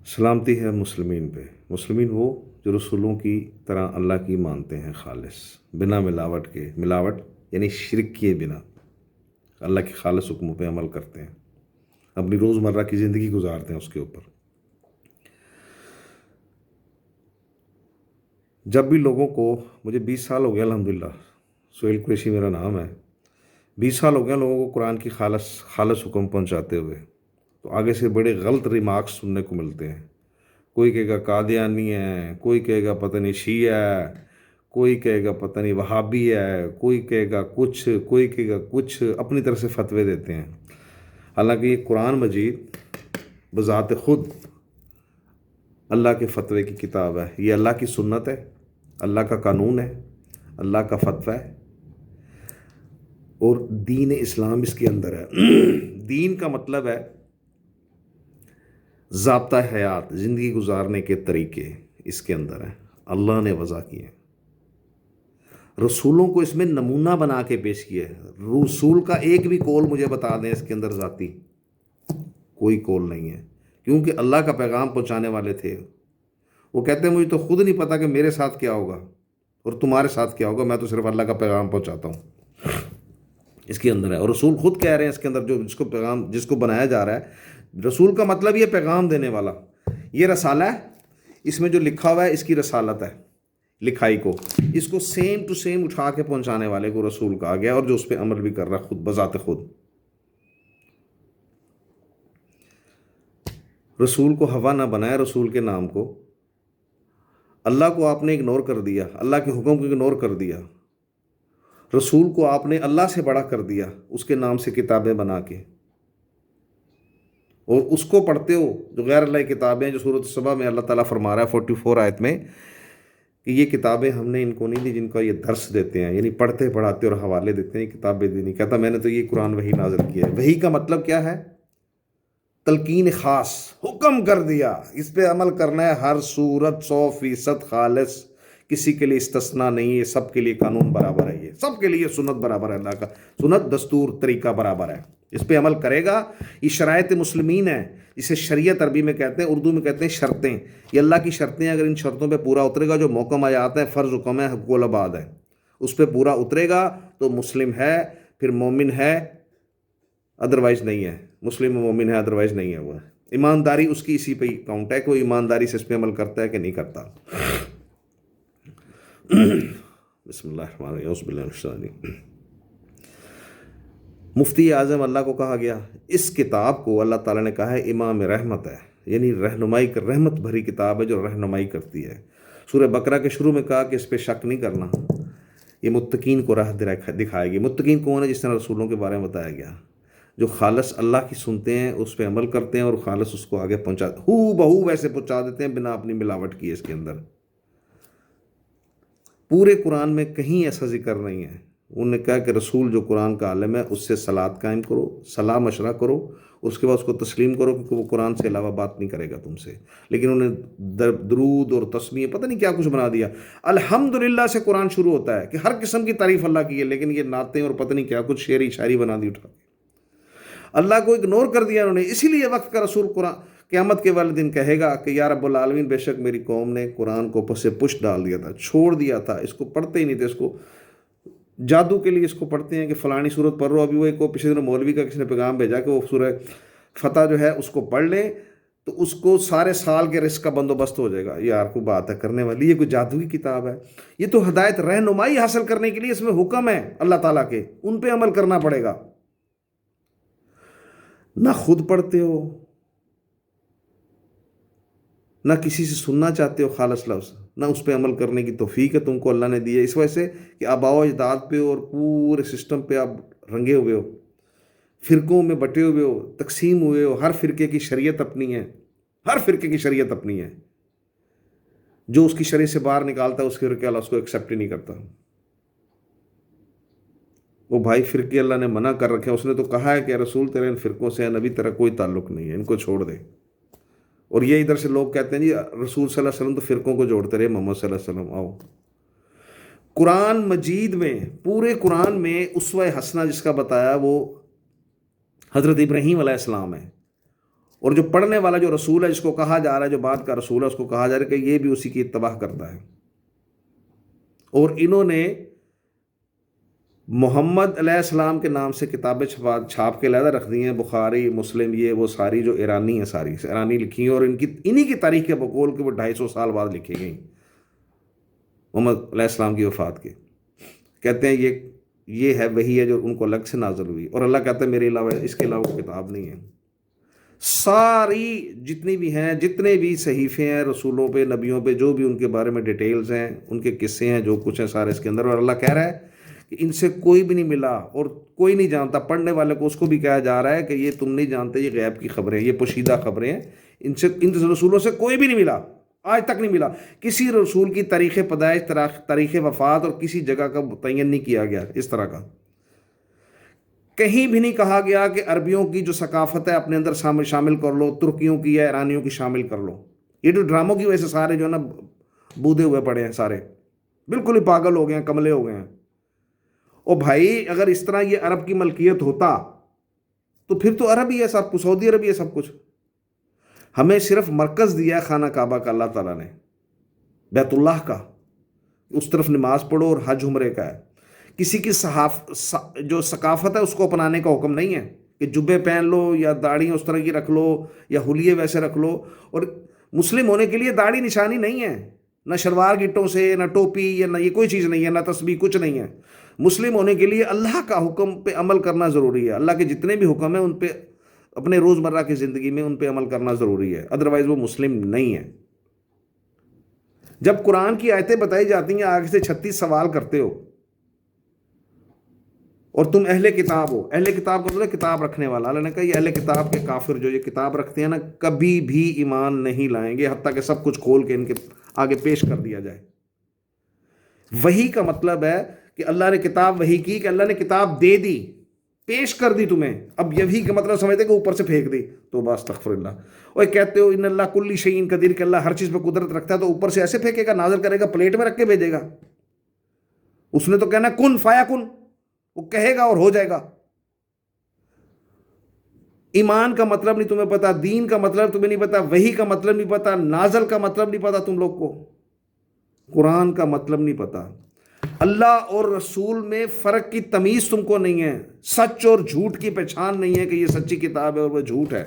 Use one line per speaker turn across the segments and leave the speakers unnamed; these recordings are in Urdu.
سلامتی ہے مسلمین پہ۔ مسلمین وہ جو رسولوں کی طرح اللہ کی مانتے ہیں خالص، بنا ملاوٹ کے، ملاوٹ یعنی شرک کیے بنا اللہ کے خالص حکموں پہ عمل کرتے ہیں، اپنی روزمرہ کی زندگی گزارتے ہیں اس کے اوپر۔ جب بھی لوگوں کو، مجھے 20 سال ہو گیا الحمدللہ، سہیل قریشی میرا نام ہے، 20 سال ہو گیا لوگوں کو قرآن کی خالص حکم پہنچاتے ہوئے، تو آگے سے بڑے غلط ریمارکس سننے کو ملتے ہیں۔ کوئی کہے گا قادیانی ہے، کوئی کہے گا پتہ نہیں شیعہ ہے، کوئی کہے گا پتہ نہیں وہابی ہے، کوئی کہے گا کچھ، کوئی کہے گا کچھ، اپنی طرف سے فتوے دیتے ہیں۔ حالانکہ یہ قرآن مجید بذات خود اللہ کے فتوے کی کتاب ہے، یہ اللہ کی سنت ہے، اللہ کا قانون ہے، اللہ کا فتویٰ ہے، اور دین اسلام اس کے اندر ہے۔ دین کا مطلب ہے ضابطہ حیات، زندگی گزارنے کے طریقے اس کے اندر ہیں، اللہ نے وضع کیے ہیں۔ رسولوں کو اس میں نمونہ بنا کے پیش کیا ہے۔ رسول کا ایک بھی قول مجھے بتا دیں اس کے اندر ذاتی کوئی قول نہیں ہے، کیونکہ اللہ کا پیغام پہنچانے والے تھے۔ وہ کہتے ہیں مجھے تو خود نہیں پتا کہ میرے ساتھ کیا ہوگا اور تمہارے ساتھ کیا ہوگا، میں تو صرف اللہ کا پیغام پہنچاتا ہوں، اس کے اندر ہے۔ اور رسول خود کہہ رہے ہیں اس کے اندر، جو جس کو بنایا جا رہا ہے، رسول کا مطلب یہ پیغام دینے والا، یہ رسالہ ہے، اس میں جو لکھا ہوا ہے اس کی رسالت ہے، لکھائی کو، اس کو سیم ٹو سیم اٹھا کے پہنچانے والے کو رسول کہا گیا، اور جو اس پہ عمل بھی کر رہا خود بذات خود۔ رسول کو ہوا نہ بنائے، رسول کے نام کو، اللہ کو آپ نے اگنور کر دیا، اللہ کے حکم کو اگنور کر دیا، رسول کو آپ نے اللہ سے بڑا کر دیا اس کے نام سے کتابیں بنا کے، اور اس کو پڑھتے ہو جو غیر اللہ کی کتابیں، جو سورۃ السبا میں اللہ تعالیٰ فرما رہا ہے 44 آیت میں کہ یہ کتابیں ہم نے ان کو نہیں دی جن کا یہ درس دیتے ہیں، یعنی پڑھتے پڑھاتے اور حوالے دیتے ہیں، کتابیں دی نہیں۔ کہتا میں نے تو یہ قرآن وحی نازل کیا ہے۔ وحی کا مطلب کیا ہے؟ تلقین خاص، حکم کر دیا، اس پہ عمل کرنا ہے، ہر صورت 100% خالص، کسی کے لیے استثناء نہیں ہے، سب کے لیے قانون برابر ہے، یہ سب کے لیے سنت برابر ہے، اللہ کا سنت دستور طریقہ برابر ہے، اس پہ عمل کرے گا۔ یہ شرائط مسلمین ہے، اسے شریعت عربی میں کہتے ہیں، اردو میں کہتے ہیں شرطیں، یہ اللہ کی شرطیں ہیں۔ اگر ان شرطوں پہ پورا اترے گا، جو محکم آیات ہیں، فرض حکم ہے، حقوق العباد ہے، اس پہ پورا اترے گا تو مسلم ہے، پھر مومن ہے، ادروائز نہیں ہے، مسلم مومن ہے، ادروائز نہیں ہے۔ وہ ایمانداری اس کی اسی پہ ہی کاؤنٹ ہے کہ وہ ایمانداری سے اس پہ عمل کرتا ہے کہ نہیں کرتا۔ بسم اللہ الرحمن الرحیم، اعوذ باللہ من الشیطان الرجیم۔ مفتی اعظم اللہ کو کہا گیا، اس کتاب کو اللہ تعالیٰ نے کہا ہے امام رحمت ہے، یعنی رہنمائی کر، رحمت بھری کتاب ہے جو رہنمائی کرتی ہے۔ سورہ بقرہ کے شروع میں کہا کہ اس پہ شک نہیں کرنا، یہ متقین کو راہ دکھائے گی۔ متقین کون ہے؟ جس طرح رسولوں کے بارے میں بتایا گیا، جو خالص اللہ کی سنتے ہیں، اس پہ عمل کرتے ہیں، اور خالص اس کو آگے ہو بہو ویسے پہنچا دیتے ہیں بنا اپنی ملاوٹ کیے۔ اس کے اندر پورے قرآن میں کہیں ایسا ذکر نہیں ہے۔ انہوں نے کہا کہ رسول جو قرآن کا عالم ہے اس سے صلات قائم کرو، صلاح مشورہ کرو، اس کے بعد اس کو تسلیم کرو، کیونکہ وہ قرآن سے علاوہ بات نہیں کرے گا تم سے۔ لیکن انہوں نے درود اور تسمیہ پتہ نہیں کیا کچھ بنا دیا۔ الحمدللہ سے قرآن شروع ہوتا ہے کہ ہر قسم کی تعریف اللہ کی ہے، لیکن یہ نعتیں اور پتہ نہیں کیا کچھ شعری شاعری بنا دی اٹھا کے، اللہ کو اگنور کر دیا انہوں نے۔ اسی لیے وقت کا رسول قرآن قیامت کے والے دن کہے گا کہ یا رب العالمین، بے شک میری قوم نے قرآن کو پس پش ڈال دیا تھا، چھوڑ دیا تھا، اس کو پڑھتے ہی نہیں تھے، اس کو جادو کے لیے اس کو پڑھتے ہیں کہ فلانی صورت پڑھ رہو۔ ابھی وہ ایک پچھلے دن مولوی کا کسی نے پیغام بھیجا کہ وہ سورہ فتح جو ہے اس کو پڑھ لیں تو اس کو سارے سال کے رزق کا بندوبست ہو جائے گا۔ یار کو بات ہے کرنے والی، یہ کوئی جادو کی کتاب ہے؟ یہ تو ہدایت، رہنمائی حاصل کرنے کے لیے اس میں حکم ہے اللہ تعالیٰ کے، ان پہ عمل کرنا پڑے گا۔ نہ خود پڑھتے ہو، نہ کسی سے سننا چاہتے ہو خالص لفظ، نہ اس پہ عمل کرنے کی توفیق ہے تم کو اللہ نے دی ہے، اس وجہ سے کہ آباء و اجداد پہ اور پورے سسٹم پہ آپ رنگے ہوئے ہو، فرقوں میں بٹے ہوئے ہو، تقسیم ہوئے ہو، ہر فرقے کی شریعت اپنی ہے، ہر فرقے کی شریعت اپنی ہے۔ جو اس کی شریعت سے باہر نکالتا ہے اس کے فرقے اللہ اس کو ایکسیپٹ ہی نہیں کرتا۔ وہ بھائی فرقے اللہ نے منع کر رکھے ہیں، اس نے تو کہا ہے کہ رسول تیرے ان فرقوں سے نبی تیرا کوئی تعلق نہیں ہے، ان کو چھوڑ دے۔ اور یہ ادھر سے لوگ کہتے ہیں جی رسول صلی اللہ علیہ وسلم تو فرقوں کو جوڑتے رہے، محمد صلی اللہ علیہ وسلم۔ آؤ قرآن مجید میں، پورے قرآن میں اسوہ حسنہ جس کا بتایا وہ حضرت ابراہیم علیہ السلام ہے، اور جو پڑھنے والا جو رسول ہے، جس کو کہا جا رہا ہے جو بات کا رسول ہے، اس کو کہا جا رہا ہے کہ یہ بھی اسی کی اتباع کرتا ہے. اور انہوں نے محمد علیہ السلام کے نام سے کتابیں چھاپ کے علیحدہ رکھ دی ہیں، بخاری مسلم یہ وہ ساری جو ایرانی ہیں، ساری ایرانی لکھی ہیں، اور انہی کی تاریخ کے بقول کہ وہ 250 سال بعد لکھی گئیں محمد علیہ السلام کی وفات کے. کہتے ہیں یہ ہے وہی ہے جو ان کو الگ سے نازل ہوئی، اور اللہ کہتا ہے میرے علاوہ اس کے علاوہ کوئی کتاب نہیں ہے. ساری جتنی بھی ہیں، جتنے بھی صحیفے ہیں رسولوں پہ، نبیوں پہ، جو بھی ان کے بارے میں ڈیٹیلز ہیں، ان کے قصے ہیں، جو کچھ ہیں سارے اس کے اندر. اور اللہ کہہ رہا ہے کہ ان سے کوئی بھی نہیں ملا اور کوئی نہیں جانتا. پڑھنے والے کو اس کو بھی کہا جا رہا ہے کہ یہ تم نہیں جانتے، یہ غیب کی خبریں، یہ پوشیدہ خبریں ہیں، ان رسولوں سے کوئی بھی نہیں ملا، آج تک نہیں ملا. کسی رسول کی تاریخ پیدائش، تاریخ وفات اور کسی جگہ کا متعین نہیں کیا گیا اس طرح کا. کہیں بھی نہیں کہا گیا کہ عربیوں کی جو ثقافت ہے اپنے اندر شامل کر لو، ترکیوں کی یا ایرانیوں کی شامل کر لو. یہ جو ڈراموں کی وجہ سے سارے جو ہے نا بودھے ہوئے پڑے ہیں، سارے بالکل ہی پاگل ہو گئے ہیں، کملے ہو گئے ہیں. او بھائی اگر اس طرح یہ عرب کی ملکیت ہوتا تو پھر تو عرب ہی ہے سب کچھ، سعودی عرب ہی ہے سب کچھ. ہمیں صرف مرکز دیا ہے خانہ کعبہ کا اللہ تعالیٰ نے، بیت اللہ کا، اس طرف نماز پڑھو اور حج عمرے کا ہے. کسی کی جو ثقافت ہے اس کو اپنانے کا حکم نہیں ہے کہ جبے پہن لو یا داڑھی اس طرح کی رکھ لو یا حلیے ویسے رکھ لو. اور مسلم ہونے کے لیے داڑھی نشانی نہیں ہے، نہ شلوار گٹوں سے، نہ ٹوپی، یا نہ یہ کوئی چیز نہیں ہے، نہ تسبیح، کچھ نہیں ہے. مسلم ہونے کے لیے اللہ کا حکم پہ عمل کرنا ضروری ہے. اللہ کے جتنے بھی حکم ہیں ان پہ اپنے روزمرہ کی زندگی میں ان پہ عمل کرنا ضروری ہے، ادروائز وہ مسلم نہیں ہے. جب قرآن کی آیتیں بتائی جاتی ہیں آگے سے 36 سوال کرتے ہو، اور تم اہل کتاب ہو. اہل کتاب کو مطلب کتاب رکھنے والا. اللہ نے کہا یہ اہل کتاب کے کافر جو یہ کتاب رکھتے ہیں نا، کبھی بھی ایمان نہیں لائیں گے حتیٰ کہ سب کچھ کھول کے ان کے آگے پیش کر دیا جائے. وحی کا مطلب ہے کہ اللہ نے کتاب وحی کی، کہ اللہ نے کتاب دے دی، پیش کر دی تمہیں. اب یہی کا مطلب سمجھتے کہ اوپر سے پھینک دی، تو بس استغفر اللہ. اور کہتے ہو ان اللہ کل شیء قدیر، کہ اللہ ہر چیز پہ قدرت رکھتا ہے، تو اوپر سے ایسے پھینکے گا، نازل کرے گا، پلیٹ میں رکھ کے بھیجے گا. اس نے تو کہنا کن فایا کن، وہ کہے گا اور ہو جائے گا. ایمان کا مطلب نہیں تمہیں پتا، دین کا مطلب تمہیں نہیں پتا، وحی کا مطلب نہیں پتا، نازل کا مطلب نہیں پتا تم لوگ کو، قرآن کا مطلب نہیں پتا. اللہ اور رسول میں فرق کی تمیز تم کو نہیں ہے، سچ اور جھوٹ کی پہچان نہیں ہے کہ یہ سچی کتاب ہے اور وہ جھوٹ ہے.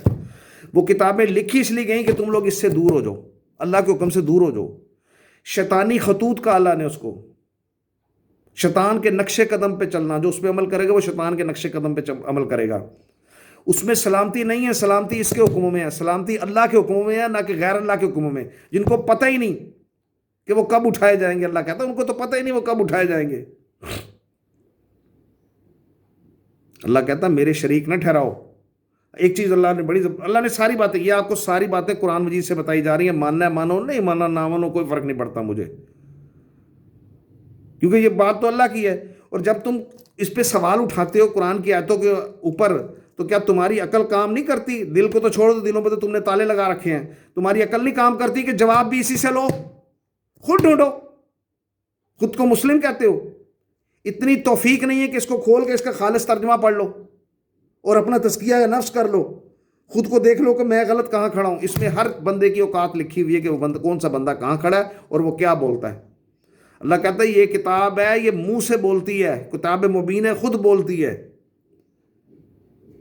وہ کتابیں لکھی اس لیے گئیں کہ تم لوگ اس سے دور ہو جاؤ، اللہ کے حکم سے دور ہو جاؤ. شیطانی خطوط کا اللہ نے اس کو، شیطان کے نقش قدم پہ چلنا، جو اس پہ عمل کرے گا وہ شیطان کے نقش قدم پہ عمل کرے گا. اس میں سلامتی نہیں ہے، سلامتی اس کے حکموں میں ہے، سلامتی اللہ کے حکموں میں ہے، نہ کہ غیر اللہ کے حکموں میں، جن کو پتہ ہی نہیں کہ وہ کب اٹھائے جائیں گے. اللہ کہتا ہے ان کو تو پتہ ہی نہیں وہ کب اٹھائے جائیں گے. اللہ کہتا ہے میرے شریک نہ ٹھہراؤ. ایک چیز اللہ نے ساری باتیں، یہ آپ کو ساری باتیں قرآن مجید سے بتائی جا رہی ہیں. ماننا ہے مانو، نہیں ماننا نہ مانو، کوئی فرق نہیں پڑتا مجھے، کیونکہ یہ بات تو اللہ کی ہے. اور جب تم اس پہ سوال اٹھاتے ہو قرآن کی آیتوں کے اوپر، تو کیا تمہاری عقل کام نہیں کرتی؟ دل کو تو چھوڑ دو، دلوں پہ تو تم نے تالے لگا رکھے ہیں. تمہاری عقل نہیں کام کرتی کہ جواب بھی اسی سے لو؟ خود ڈھونڈو. خود کو مسلم کہتے ہو، اتنی توفیق نہیں ہے کہ اس کو کھول کے اس کا خالص ترجمہ پڑھ لو اور اپنا تزکیہ نفس کر لو. خود کو دیکھ لو کہ میں غلط کہاں کھڑا ہوں. اس میں ہر بندے کی اوقات لکھی ہوئی ہے کہ وہ کون سا بندہ کہاں کھڑا ہے اور وہ کیا بولتا ہے. اللہ کہتا ہے یہ کتاب ہے، یہ منہ سے بولتی ہے، کتاب مبین ہے، خود بولتی ہے،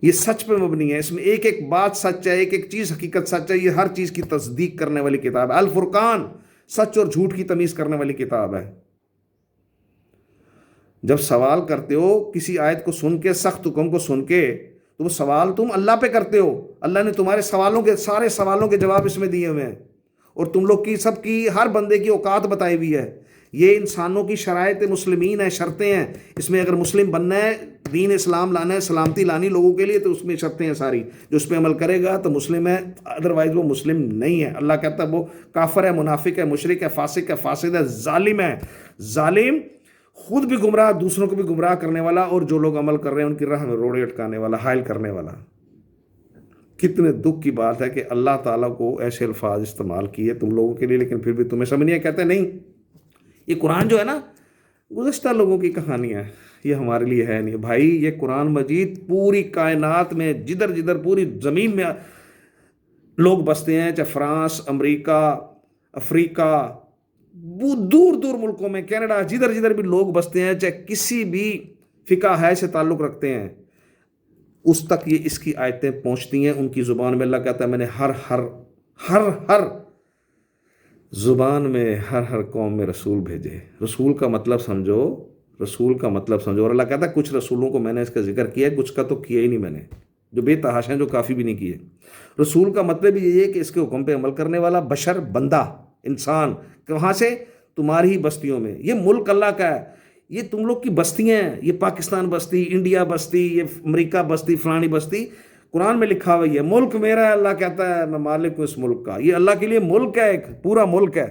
یہ سچ پہ مبنی ہے. اس میں ایک ایک بات سچ ہے، ایک ایک چیز حقیقت سچ ہے. یہ ہر چیز کی تصدیق کرنے والی کتاب ہے. الفرقان، سچ اور جھوٹ کی تمیز کرنے والی کتاب ہے. جب سوال کرتے ہو کسی آیت کو سن کے، سخت حکم کو سن کے، تو وہ سوال تم اللہ پہ کرتے ہو. اللہ نے تمہارے سوالوں کے، سارے سوالوں کے جواب اس میں دیے ہوئے ہیں، اور تم لوگ کی سب کی، ہر بندے کی اوقات بتائی ہوئی ہے. یہ انسانوں کی شرائط مسلمین ہیں، شرطیں ہیں. اس میں اگر مسلم بننا ہے، دین اسلام لانا ہے، سلامتی لانی لوگوں کے لیے، تو اس میں شرطیں ہیں ساری. جو اس پہ عمل کرے گا تو مسلم ہے، ادروائز وہ مسلم نہیں ہے. اللہ کہتا ہے وہ کافر ہے، منافق ہے، مشرک ہے، فاسق ہے، فاسد ہے، ظالم ہے. ظالم، خود بھی گمراہ، دوسروں کو بھی گمراہ کرنے والا، اور جو لوگ عمل کر رہے ہیں ان کی راہ میں روڑے اٹکانے والا، حائل کرنے والا. کتنے دکھ کی بات ہے کہ اللہ تعالیٰ کو ایسے الفاظ استعمال کیے تم لوگوں کے لیے، لیکن پھر بھی تمہیں سمجھ نہیں ہے. کہتے نہیں یہ قرآن جو ہے نا گزشتہ لوگوں کی کہانیاں ہے، یہ ہمارے لیے ہے نہیں. بھائی یہ قرآن مجید پوری کائنات میں جدھر جدھر پوری زمین میں لوگ بستے ہیں، چاہے فرانس، امریکہ، افریقہ، وہ دور دور ملکوں میں، کینیڈا، جدھر جدھر بھی لوگ بستے ہیں، چاہے کسی بھی فقہ ہے سے تعلق رکھتے ہیں، اس تک یہ اس کی آیتیں پہنچتی ہیں. ان کی زبان میں اللہ کہتا ہے میں نے ہر زبان میں، ہر قوم میں رسول بھیجے. رسول کا مطلب سمجھو، رسول کا مطلب سمجھو. اور اللہ کہتا ہے کچھ رسولوں کو میں نے اس کا ذکر کیا ہے، کچھ کا تو کیا ہی نہیں میں نے، جو بے تحاشا ہیں، جو کافی بھی نہیں کیے. رسول کا مطلب یہ ہے کہ اس کے حکم پہ عمل کرنے والا بشر، بندہ، انسان. کہاں سے؟ تمہاری ہی بستیوں میں. یہ ملک اللہ کا ہے، یہ تم لوگ کی بستیاں ہیں. یہ پاکستان بستی، انڈیا بستی، یہ امریکہ بستی، فلانی بستی، قرآن میں لکھا ہوا ہے ملک میرا ہے. اللہ کہتا ہے میں مالک ہوں اس ملک کا. یہ اللہ کے لیے ملک ہے، ایک پورا ملک ہے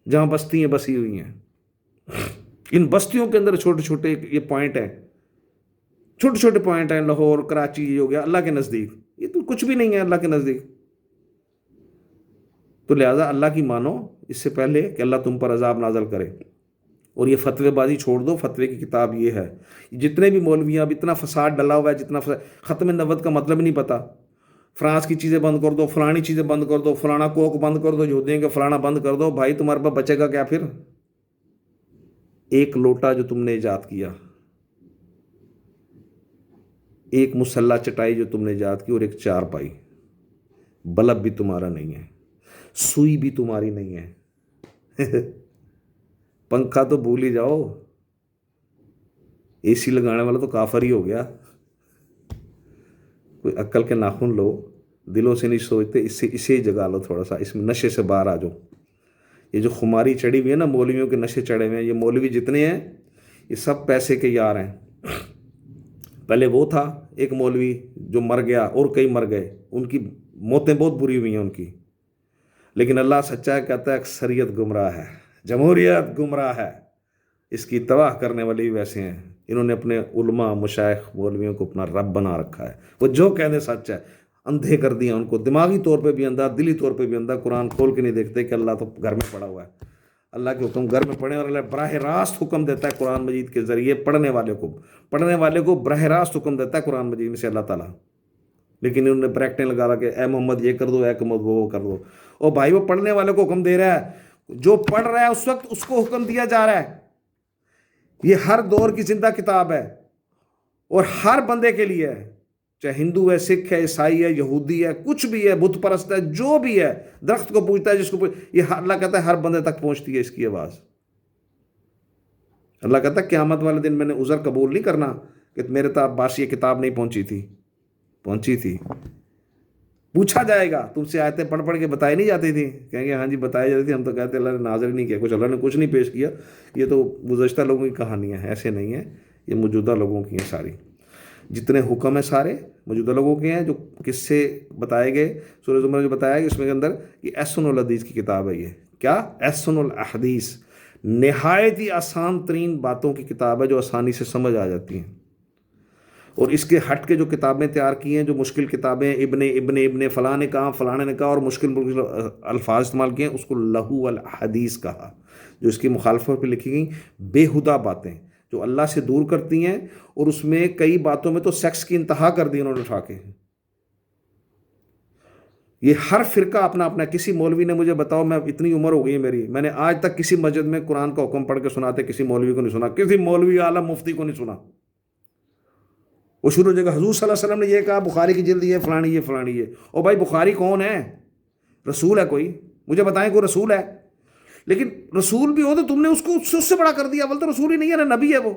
جہاں بستیاں بسی ہوئی ہیں. ان بستیوں کے اندر چھوٹے چھوٹے یہ پوائنٹ ہیں، چھوٹے چھوٹے پوائنٹ ہیں. لاہور، کراچی، یہ ہو گیا اللہ کے نزدیک. یہ تو کچھ بھی نہیں ہے اللہ کے نزدیک. تو لہٰذا اللہ کی مانو اس سے پہلے کہ اللہ تم پر عذاب نازل کرے. اور یہ فتوے بازی چھوڑ دو. فتوے کی کتاب یہ ہے. جتنے بھی مولویاں، اب اتنا فساد ڈلا ہوا ہے، جتنا ختم نبوت کا مطلب نہیں پتا. فرانس کی چیزیں بند کر دو، فلانی چیزیں بند کر دو، فلانا کوک بند کر دو، یہودیوں کے فلانا بند کر دو. بھائی تمہارے پاس بچے گا کیا پھر؟ ایک لوٹا جو تم نے ایجاد کیا، ایک مسلح چٹائی جو تم نے ایجاد کی، اور ایک چار پائی. بلب بھی تمہارا نہیں ہے، سوئی بھی تمہاری نہیں ہے. پنکھا تو بھول ہی جاؤ، اے سی لگانے والا تو کافر ہی ہو گیا. کوئی عقل کے ناخن لو. دلوں سے نہیں سوچتے، اسے ہی جگا لو تھوڑا سا. اس میں نشے سے باہر آ جاؤ. یہ جو خماری چڑھی ہوئی ہے نا، مولویوں کے نشے چڑھے ہوئے ہیں. یہ مولوی جتنے ہیں یہ سب پیسے کے یار ہیں. پہلے وہ تھا ایک مولوی جو مر گیا، اور کئی مر گئے، ان کی موتیں بہت بری ہوئی ہیں ان کی. لیکن اللہ سچا ہے، کہتا ہے اکثریت گمراہ ہے، جمہوریت گمراہ ہے. اس کی تباہ کرنے والے بھی ویسے ہیں. انہوں نے اپنے علماء، مشائخ، مولویوں کو اپنا رب بنا رکھا ہے. وہ جو کہنے سچ ہے. اندھے کر دیا ان کو، دماغی طور پہ بھی اندھا، دلی طور پہ بھی اندھا. قرآن کھول کے نہیں دیکھتے کہ اللہ تو گھر میں پڑا ہوا ہے. اللہ کے حکم گھر میں پڑھیں، اور اللہ براہ راست حکم دیتا ہے قرآن مجید کے ذریعے پڑھنے والے کو براہ راست حکم دیتا ہے قرآن مجید میں سے اللہ تعالیٰ. لیکن انہوں نے بریکٹیں لگا کہ اے محمد یہ کر دو، اے محمد وہ کر دو. او بھائی، وہ پڑھنے والے کو حکم دے رہا ہے. جو پڑھ رہا ہے اس وقت اس کو حکم دیا جا رہا ہے. یہ ہر دور کی زندہ کتاب ہے، اور ہر بندے کے لیے ہے. چاہے ہندو ہے، سکھ ہے، عیسائی ہے، یہودی ہے، کچھ بھی ہے، بت پرست ہے، جو بھی ہے، درخت کو پوجتا ہے، جس کو یہ اللہ کہتا ہے ہر بندے تک پہنچتی ہے اس کی آواز. اللہ کہتا ہے قیامت والے دن میں نے عذر قبول نہیں کرنا کہ میرے پاس یہ کتاب نہیں پہنچی تھی. پوچھا جائے گا تم سے، آیتیں پڑھ پڑھ کے بتائی نہیں جاتی تھی؟ کہیں گے ہاں جی بتائی جاتی تھی. ہم تو کہتے اللہ نے نازل نہیں کیا کچھ، اللہ نے کچھ نہیں پیش کیا. یہ تو گزشتہ لوگوں کی کہانیاں ہیں، ایسے نہیں ہیں. یہ موجودہ لوگوں کی ہیں ساری. جتنے حکم ہیں سارے موجودہ لوگوں کے ہیں. جو کس سے بتائے گئے سورہ زمر جو بتایا گیا اس میں کے اندر، یہ احسن الحدیث کی کتاب ہے. یہ کیا؟ احسن الحدیث، نہایت ہی آسان ترین باتوں کی کتاب ہے جو آسانی سے سمجھ آ جاتی ہیں. اور اس کے ہٹ کے جو کتابیں تیار کی ہیں، جو مشکل کتابیں، ابن فلاں نے کہا، فلاں نے کہا، اور مشکل الفاظ استعمال کیے ہیں، اس کو لہو الحدیث کہا. جو اس کی مخالفت پہ لکھی گئی بےہودہ باتیں جو اللہ سے دور کرتی ہیں. اور اس میں کئی باتوں میں تو سیکس کی انتہا کر دی انہوں نے اٹھا کے. یہ ہر فرقہ اپنا اپنا. کسی مولوی نے مجھے بتاؤ، میں اتنی عمر ہو گئی ہے میری، میں نے آج تک کسی مسجد میں قرآن کا حکم پڑھ کے سناتے کسی مولوی کو نہیں سنا، کسی مولوی عالم مفتی کو نہیں سنا. وہ شروع جگہ حضور صلی اللہ علیہ وسلم نے یہ کہا، بخاری کی جلد یہ فلانی یہ فلانی یہ. او بھائی بخاری کون ہے؟ رسول ہے کوئی؟ مجھے بتائیں کوئی رسول ہے. لیکن رسول بھی ہو تو تم نے اس کو اس سے بڑا کر دیا. اول تو رسول ہی نہیں ہے نا، نبی ہے وہ.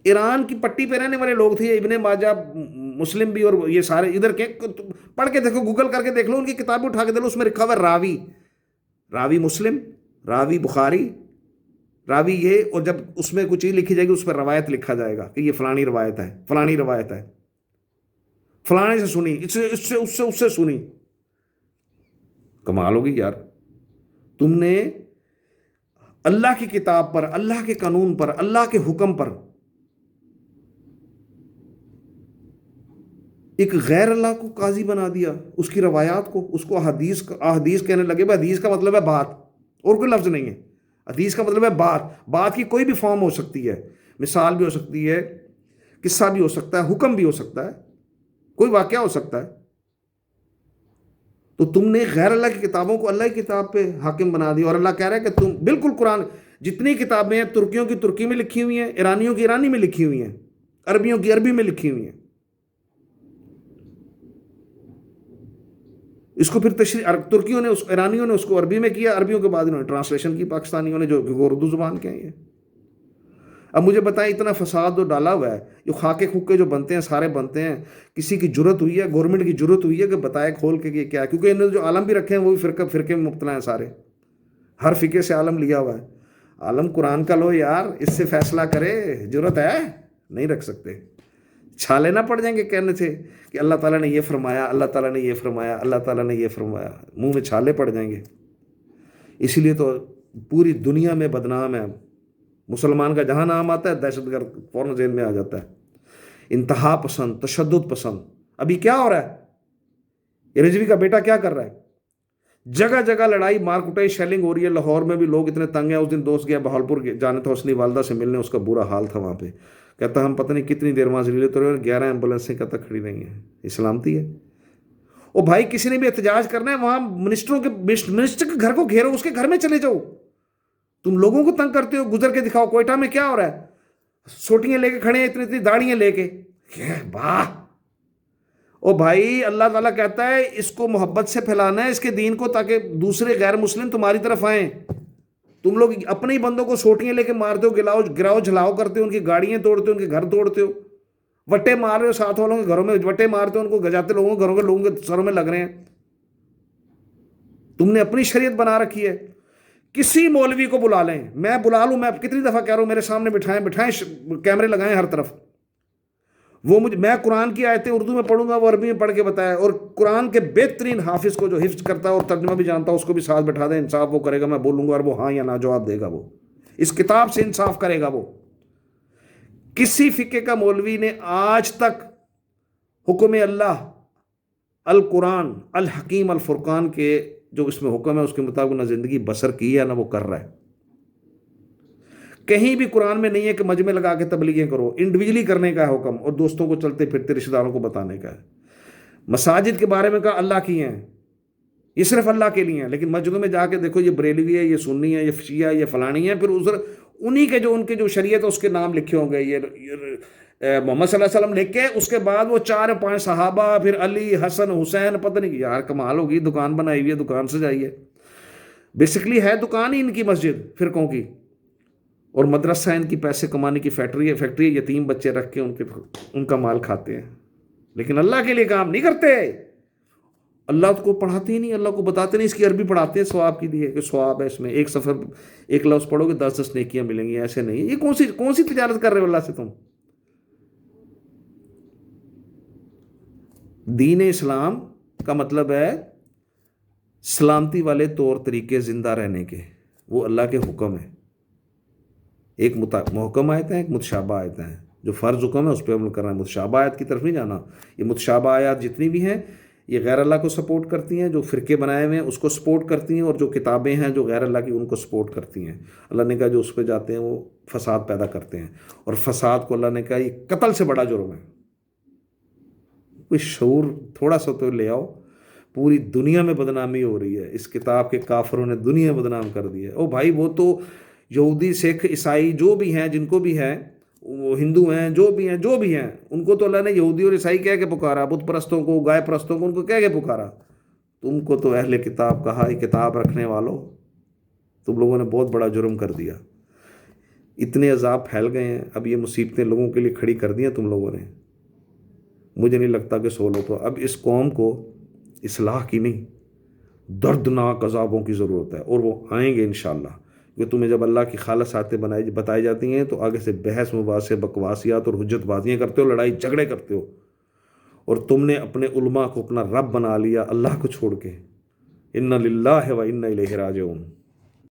ایران کی پٹی پہ رہنے والے لوگ تھے، ابن ماجہ، مسلم بھی، اور یہ سارے ادھر کے. پڑھ کے دیکھو، گوگل کر کے دیکھ لو، ان کی کتابیں اٹھا کے دیکھ لو، اس میں لکھا ہوا راوی مسلم، راوی بخاری، راوی یہ. اور جب اس میں کوئی چیز لکھی جائے گی اس پر روایت لکھا جائے گا کہ یہ فلانی روایت ہے، فلانی روایت ہے، فلانے سے سنی، اس سے سنی. کمال ہوگی یار. تم نے اللہ کی کتاب پر، اللہ کے قانون پر، اللہ کے حکم پر ایک غیر اللہ کو قاضی بنا دیا. اس کی روایات کو، اس کو احادیث کہنے لگے. بھائی حدیث کا مطلب ہے بات، اور کوئی لفظ نہیں ہے. حدیث کا مطلب ہے بات کی کوئی بھی فارم ہو سکتی ہے، مثال بھی ہو سکتی ہے، قصہ بھی ہو سکتا ہے، حکم بھی ہو سکتا ہے. کوئی واقعہ ہو سکتا ہے. تو تم نے غیر اللہ کی کتابوں کو اللہ کی کتاب پہ حاکم بنا دیا. اور اللہ کہہ رہا ہے کہ تم بالکل قرآن جتنی کتابیں ہیں ترکیوں کی ترکی میں لکھی ہوئی ہیں، ایرانیوں کی ایرانی میں لکھی ہوئی ہیں، عربیوں کی عربی میں لکھی ہوئی ہیں. اس کو پھر ترکیوں نے ایرانیوں نے اس کو عربی میں کیا، عربیوں کے بعد انہوں نے ٹرانسلیشن کی پاکستانیوں نے جو اردو زبان کے ہیں. اب مجھے بتائیں اتنا فساد جو ڈالا ہوا ہے، جو خاکے خوکے جو بنتے ہیں سارے بنتے ہیں، کسی کی جرت ہوئی ہے، گورنمنٹ کی جرت ہوئی ہے کہ بتائے کھول کے کہ کیا ہے؟ کیونکہ انہوں نے جو عالم بھی رکھے ہیں وہ بھی فرقے میں مبتلا ہیں سارے، ہر فقے سے عالم لیا ہوا ہے. عالم قرآن کا لو یار، اس سے فیصلہ کرے. جرت ہے؟ نہیں رکھ سکتے. چھالے نہ پڑ جائیں گے کہنے سے کہ اللہ تعالیٰ نے یہ فرمایا، اللہ تعالیٰ نے یہ فرمایا، اللہ تعالیٰ نے یہ فرمایا. منہ میں چھالے پڑ جائیں گے. اسی لیے تو پوری دنیا میں بدنام ہے. مسلمان کا جہاں نام آتا ہے دہشت گرد فوراً ذہن میں آ جاتا ہے. انتہا پسند، تشدد پسند. ابھی کیا ہو رہا ہے؟ یہ رضوی کا بیٹا کیا کر رہا ہے؟ جگہ جگہ لڑائی مار کٹائی شیلنگ ہو رہی ہے. لاہور میں بھی لوگ اتنے تنگ ہیں. اس دن دوست گیا بہاولپور جانے تھا حسنی والدہ سے ملنے، اس کا برا حال تھا وہاں پہ. کہتا ہم پتہ نہیں کتنی دیر وہاں سے لیے تو 11 ایمبولینسیں کہتا کھڑی نہیں ہیں. یہ سلامتی ہے؟ او بھائی کسی نے بھی احتجاج کرنا ہے وہاں منسٹر کے گھر کو گھیرو، اس کے گھر میں چلے جاؤ. تم لوگوں کو تنگ کرتے ہو. گزر کے دکھاؤ کوئٹہ میں کیا ہو رہا ہے. سوٹیاں لے کے کھڑے ہیں، اتنی اتنی داڑیاں لے کے. واہ. او بھائی اللہ تعالیٰ کہتا ہے اس کو محبت سے پھیلانا ہے، اس کے دین کو، تاکہ دوسرے غیر مسلم تمہاری طرف آئیں. تم لوگ اپنے ہی بندوں کو سوٹیاں لے کے مارتے ہو، گراؤ جھلاؤ کرتے ہو، ان کی گاڑیاں توڑتے ہو، ان کے گھر توڑتے ہو، وٹے مار رہے ہو ساتھ والوں کے گھروں میں، وٹے مارتے ہو ان کو، گجاتے لوگوں کے گھروں کے لوگوں کے سروں میں لگ رہے ہیں. تم نے اپنی شریعت بنا رکھی ہے. کسی مولوی کو بلا لیں، میں بلا لوں، میں کتنی دفعہ کہہ رہا ہوں میرے سامنے بٹھائیں کیمرے لگائیں ہر طرف. وہ میں قرآن کی آیتیں اردو میں پڑھوں گا، وہ عربی میں پڑھ کے بتایا. اور قرآن کے بہترین حافظ کو جو حفظ کرتا ہے اور ترجمہ بھی جانتا ہے اس کو بھی ساتھ بٹھا دیں. انصاف وہ کرے گا، میں بولوں گا اور وہ ہاں یا نہ جواب دے گا. وہ اس کتاب سے انصاف کرے گا. وہ کسی فقہ کا مولوی نے آج تک حکم اللہ القرآن الحکیم الفرقان کے جو اس میں حکم ہے اس کے مطابق نہ زندگی بسر کی ہے نہ وہ کر رہا ہے. کہیں بھی قرآن میں نہیں ہے کہ مجمع لگا کے تبلیغیں کرو. انڈیویجلی کرنے کا ہے حکم، اور دوستوں کو چلتے پھرتے رشتہ داروں کو بتانے کا ہے. مساجد کے بارے میں کہا اللہ کی ہیں، یہ صرف اللہ کے لیے ہیں. لیکن مسجدوں میں جا کے دیکھو یہ بریلوی ہے، یہ سنی ہے، یہ شیعہ ہے، یہ فلانی ہے. پھر انہی کے جو ان کے جو شریعت ہے اس کے نام لکھے ہوں گے، یہ محمد صلی اللہ علیہ وسلم لکھ کے، اس کے بعد وہ 4-5 صحابہ، پھر علی حسن حسین. پتہ نہیں یار کمال ہوگی. دکان بنائی ہوئی ہے، دکان سے جائیے. بیسکلی ہے دکان ہی ان کی مسجد فرقوں کی، اور مدرسہ ان کی پیسے کمانے کی فیکٹری ہے. یتیم بچے رکھ کے ان کا مال کھاتے ہیں، لیکن اللہ کے لیے کام نہیں کرتے. اللہ کو پڑھاتے ہی نہیں، اللہ کو بتاتے نہیں. اس کی عربی پڑھاتے ہیں ثواب کی لیے کہ ثواب ہے اس میں، ایک سفر ایک لفظ پڑھو گے 10 نیکیاں ملیں گی. ایسے نہیں. یہ کون سی تجارت کر رہے ہو اللہ سے تم؟ دین اسلام کا مطلب ہے سلامتی والے طور طریقے زندہ رہنے کے. وہ اللہ کے حکم ہیں. ایک محکم آیت ہیں، ایک متشابہ آیت ہیں. جو فرض حکم ہے اس پہ عمل کرنا ہے. متشابہ آیت کی طرف نہیں جانا. یہ متشابہ آیات جتنی بھی ہیں یہ غیر اللہ کو سپورٹ کرتی ہیں. جو فرقے بنائے ہوئے ہیں اس کو سپورٹ کرتی ہیں، اور جو کتابیں ہیں جو غیر اللہ کی ان کو سپورٹ کرتی ہیں. اللہ نے کہا جو اس پہ جاتے ہیں وہ فساد پیدا کرتے ہیں، اور فساد کو اللہ نے کہا یہ قتل سے بڑا جرم ہے. کوئی شعور تھوڑا سا تو لے آؤ. پوری دنیا میں بدنامی ہو رہی ہے. اس کتاب کے کافروں نے دنیا بدنام کر دی ہے. او بھائی وہ تو یہودی سکھ عیسائی جو بھی ہیں، جن کو بھی ہیں، وہ ہندو ہیں جو بھی ہیں ان کو تو اللہ نے یہودی اور عیسائی کہہ کے پکارا. بت پرستوں کو، گائے پرستوں کو، ان کو کہہ کے پکارا. تم کو تو اہل کتاب کہا. یہ کتاب رکھنے والوں، تم لوگوں نے بہت بڑا جرم کر دیا. اتنے عذاب پھیل گئے ہیں. اب یہ مصیبتیں لوگوں کے لیے کھڑی کر دی ہیں تم لوگوں نے. مجھے نہیں لگتا کہ سولو تو اب اس قوم کو اصلاح کی نہیں، دردناک عذابوں کی ضرورت ہے، اور وہ آئیں گے انشاءاللہ. کہ تمہیں جب اللہ کی خالص آیتیں بتائی جاتی ہیں تو آگے سے بحث مباحثے بکواسیات اور حجت بازیاں کرتے ہو، لڑائی جھگڑے کرتے ہو، اور تم نے اپنے علماء کو اپنا رب بنا لیا اللہ کو چھوڑ کے. انا للہ و انا الیہ راجعون.